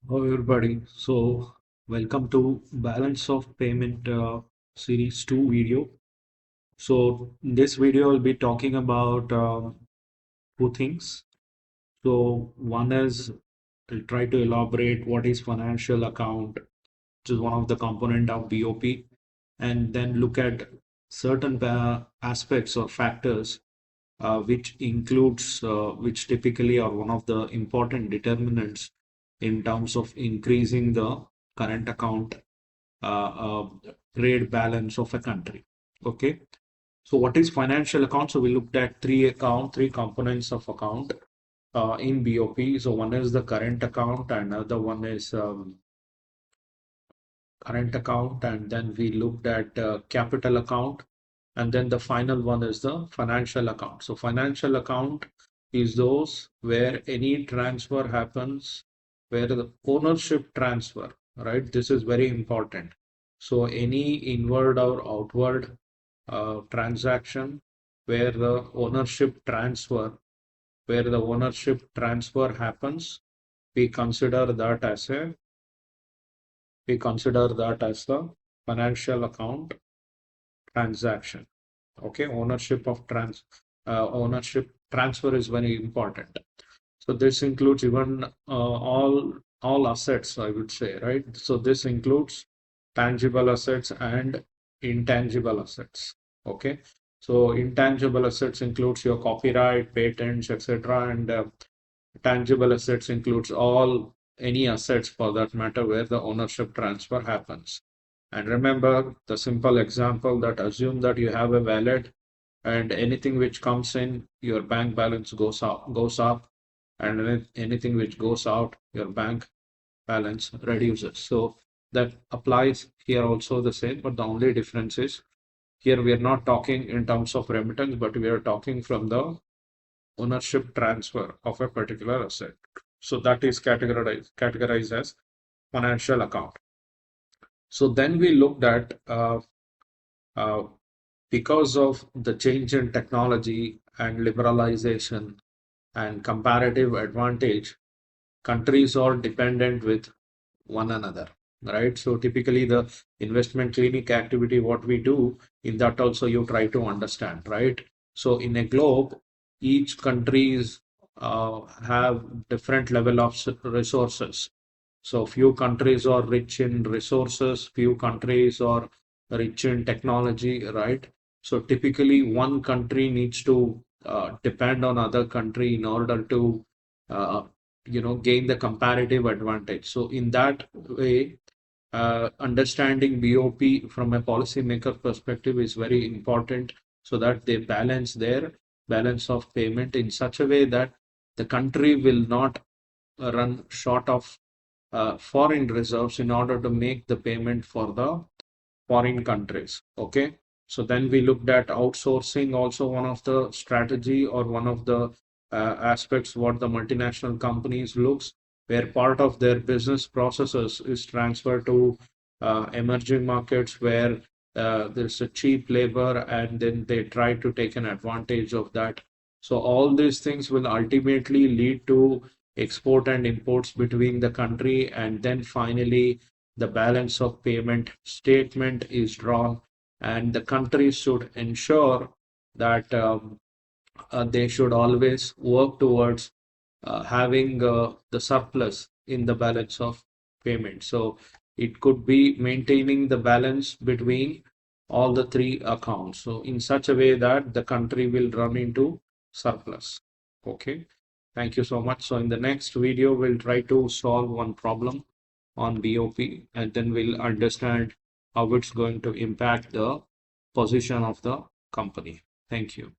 Hello everybody. Welcome to Balance of Payment Series 2 video. In this video, I'll be talking about two things. One is I'll try to elaborate what is financial account, which is one of the component of BOP, and then look at certain aspects or factors which typically are one of the important determinants in terms of increasing the current account uh, uh, trade balance of a country. Okay, so what is financial account? So we looked at three components of account in BOP. So one is the current account, another one is current account, and then we looked at capital account, and then the final one is the financial account. So financial account is those where any transfer happens, where the ownership transfer, right? This is very important. So any inward or outward transaction where the ownership transfer happens, we consider that as a we consider that as the financial account transaction. Okay, ownership transfer is very important. So this includes even all assets, I would say, right? So this includes tangible assets and intangible assets. Okay, so intangible assets includes your copyright, patents, etc., and tangible assets includes all any assets for that matter where the ownership transfer happens. And remember the simple example that assume that you have a wallet and anything which comes in, your bank balance goes up, and anything which goes out, your bank balance reduces. So that applies here also the same, but the only difference is here we are not talking in terms of remittance, but we are talking from the ownership transfer of a particular asset. So that is categorized as financial account. So then we looked at uh, because of the change in technology and liberalization and comparative advantage, countries are dependent with one another, right? So typically the investment clinic activity, what we do in that also you try to understand, right? So in a globe, each countries have different level of resources. So few countries are rich in resources, few countries are rich in technology, right? So typically one country needs to depend on other country in order to uh, gain the comparative advantage. So in that way, understanding BOP from a policymaker perspective is very important so that they balance their balance of payment in such a way that the country will not run short of foreign reserves in order to make the payment for the foreign countries. Okay. So then we looked at outsourcing, also one of the strategy or one of the aspects what the multinational companies looks, where part of their business processes is transferred to emerging markets where there's a cheap labor and then they try to take an advantage of that. So all these things will ultimately lead to export and imports between the country, and then finally the balance of payment statement is drawn, and the country should ensure that they should always work towards having the surplus in the balance of payment. So it could be maintaining the balance between all the three accounts. So in such a way that the country will run into surplus. Okay. Thank you so much. So in the next video, we'll try to solve one problem on BOP, and then we'll understand how it's going to impact the position of the company. Thank you.